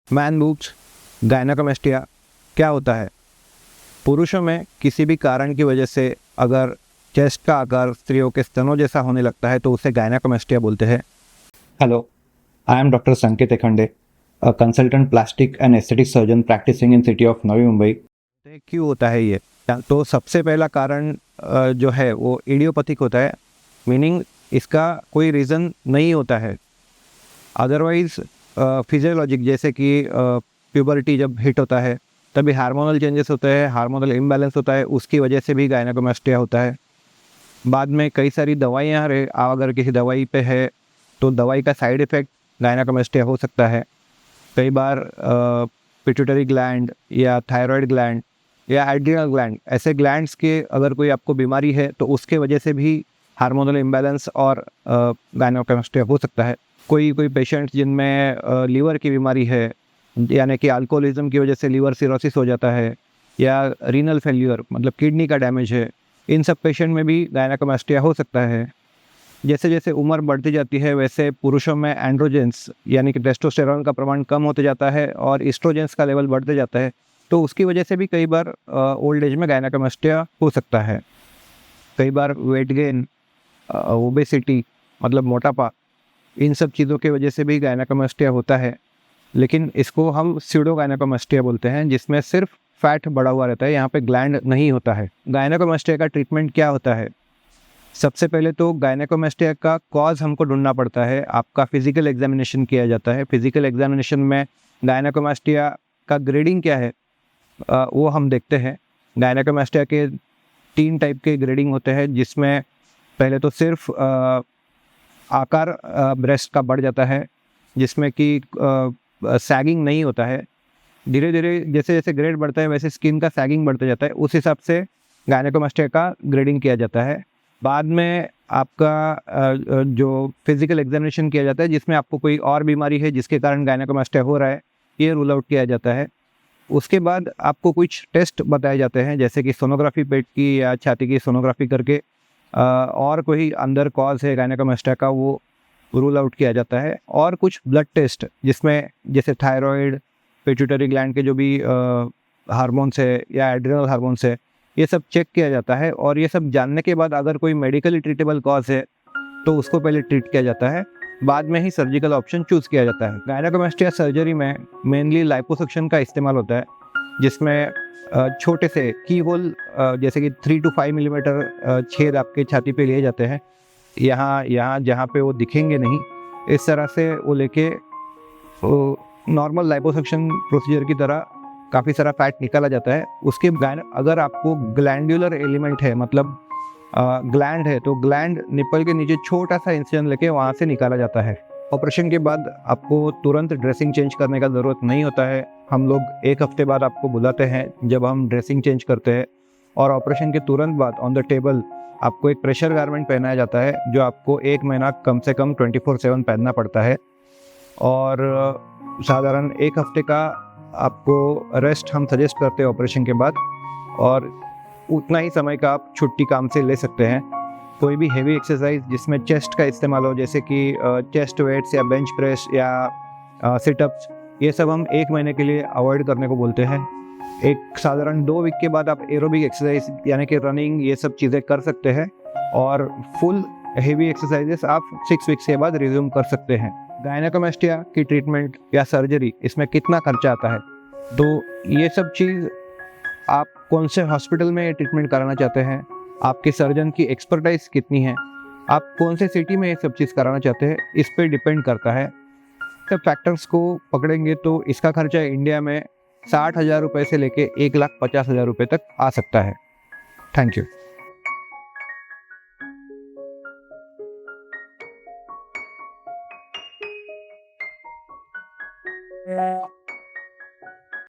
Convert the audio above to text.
Man boobs, gynaecomastia क्या होता है? पुरुषों में किसी भी कारण की वजह से अगर चेस्ट का आकार स्त्रियों के स्तनों जैसा होने लगता है तो उसे गायनेकोमेस्टिया बोलते हैं। Hello, I am doctor Sanket Ekhande, a consultant plastic and aesthetic surgeon practicing in city of Navi Mumbai. क्यों होता है ये? तो सबसे पहला कारण जो है वो इडियोपैथिक होता है, मीनिंग इसका कोई रीज़न नहीं होता है। अदरवाइज फिजियोलॉजिक, जैसे कि प्यूबर्टी जब हिट होता है तभी हार्मोनल चेंजेस होते हैं, हार्मोनल इम्बैलेंस होता है, उसकी वजह से भी गायनेकोमेस्टिया होता है। बाद में कई सारी दवाइयाँ अगर किसी दवाई पे है तो दवाई का साइड इफ़ेक्ट गायनेकोमेस्टिया हो सकता है। कई बार पिट्यूटरी ग्लैंड या थायराइड ग्लैंड या एड्रिनल ग्लैंड, ऐसे ग्लैंड्स के अगर कोई आपको बीमारी है तो उसके वजह से भी हार्मोनल इम्बैलेंस और गायनेकोमेस्टिया हो सकता है। कोई कोई पेशेंट्स जिनमें लीवर की बीमारी है, यानी कि अल्कोहलिज्म की वजह से लीवर सिरोसिस हो जाता है, या रीनल फेल्यूर मतलब किडनी का डैमेज है, इन सब पेशेंट में भी गायनेकोमेस्टिया हो सकता है। जैसे जैसे उम्र बढ़ती जाती है वैसे पुरुषों में एंड्रोजेंस यानी कि टेस्टोस्टेरोन का प्रमाण कम होते जाता है और इस्ट्रोजेंस का लेवल बढ़ते जाता है, तो उसकी वजह से भी कई बार ओल्ड एज में गायनेकोमेस्टिया हो सकता है। कई बार वेट गेन, ओबेसिटी मतलब मोटापा, इन सब चीज़ों की वजह से भी गायनेकोमेस्टिया होता है, लेकिन इसको हम स्यूडो गायनेकोमेस्टिया बोलते हैं, जिसमें सिर्फ फैट बढ़ा हुआ रहता है, यहाँ पे ग्लैंड नहीं होता है। गायनेकोमेस्टिया का ट्रीटमेंट क्या होता है? सबसे पहले तो गायनेकोमेस्टिया का कॉज हमको ढूंढना पड़ता है। आपका फिजिकल एग्जामिनेशन किया जाता है। फिजिकल एग्जामिनेशन में गायनेकोमेस्टिया का ग्रेडिंग क्या है वो हम देखते हैं। गायनेकोमेस्टिया के 3 टाइप के ग्रेडिंग होते हैं, जिसमें पहले तो सिर्फ आकार ब्रेस्ट का बढ़ जाता है, जिसमें कि सैगिंग नहीं होता है। धीरे धीरे जैसे जैसे ग्रेड बढ़ता है वैसे स्किन का सैगिंग बढ़ता जाता है, उस हिसाब से गायनेकोमेस्टिया का ग्रेडिंग किया जाता है। बाद में आपका जो फिजिकल एग्जामिनेशन किया जाता है, जिसमें आपको कोई और बीमारी है जिसके कारण गायनेकोमेस्टिया हो रहा है, ये रूल आउट किया जाता है। उसके बाद आपको कुछ टेस्ट बताए जाते हैं, जैसे कि सोनोग्राफी पेट की या छाती की सोनोग्राफी करके और कोई अंदर कॉज है गायनेकोमेस्टिया का वो रूल आउट किया जाता है। और कुछ ब्लड टेस्ट जिसमें जैसे थायराइड, पिट्यूटरी ग्लैंड के जो भी हार्मोन्स है या एड्रिनल हार्मोन्स है, ये सब चेक किया जाता है। और ये सब जानने के बाद अगर कोई मेडिकली ट्रीटेबल कॉज है तो उसको पहले ट्रीट किया जाता है, बाद में ही सर्जिकल ऑप्शन चूज़ किया जाता है। गायनेकोमेस्टिया सर्जरी में मेनली लाइपोसक्शन का इस्तेमाल होता है, जिसमें छोटे से की होल जैसे कि 3 to 5 मिलीमीटर छेद आपके छाती पे लिए जाते हैं, यहाँ यहाँ जहाँ पे वो दिखेंगे नहीं, इस तरह से वो लेके नॉर्मल लाइपोसक्शन प्रोसीजर की तरह काफ़ी सारा फैट निकाला जाता है। उसके अगर आपको ग्लैंडुलर एलिमेंट है, मतलब ग्लैंड है, तो ग्लैंड निप्पल के नीचे छोटा सा इंसिजन लेके वहाँ से निकाला जाता है। ऑपरेशन के बाद आपको तुरंत ड्रेसिंग चेंज करने का ज़रूरत नहीं होता है। हम लोग 1 हफ्ते बाद आपको बुलाते हैं जब हम ड्रेसिंग चेंज करते हैं, और ऑपरेशन के तुरंत बाद ऑन द टेबल आपको एक प्रेशर गारमेंट पहनाया जाता है, जो आपको 1 महीना कम से कम 24/7 पहनना पड़ता है। और साधारण 1 हफ्ते का आपको रेस्ट हम सजेस्ट करते हैं ऑपरेशन के बाद, और उतना ही समय का आप छुट्टी काम से ले सकते हैं। कोई भी हेवी एक्सरसाइज जिसमें चेस्ट का इस्तेमाल हो, जैसे कि चेस्ट वेट्स या बेंच प्रेस या सिटअप्स, ये सब हम 1 महीने के लिए अवॉइड करने को बोलते हैं। एक साधारण 2 वीक के बाद आप एरोबिक एक्सरसाइज यानी कि रनिंग, ये सब चीज़ें कर सकते हैं, और फुल हेवी एक्सरसाइजेस आप 6 वीक्स के बाद रिज्यूम कर सकते हैं। गायनेकोमेस्टिया की ट्रीटमेंट या सर्जरी, इसमें कितना खर्चा आता है, तो ये सब चीज़ आप कौन से हॉस्पिटल में ट्रीटमेंट कराना चाहते हैं, आपके सर्जन की एक्सपर्टाइज कितनी है, आप कौन से सिटी में ये सब चीज़ कराना चाहते हैं, इस पे डिपेंड करता है। सब फैक्टर्स को पकड़ेंगे तो इसका खर्चा इंडिया में 60,000 रुपये से लेके 1,50,000 रुपये तक आ सकता है। Thank you.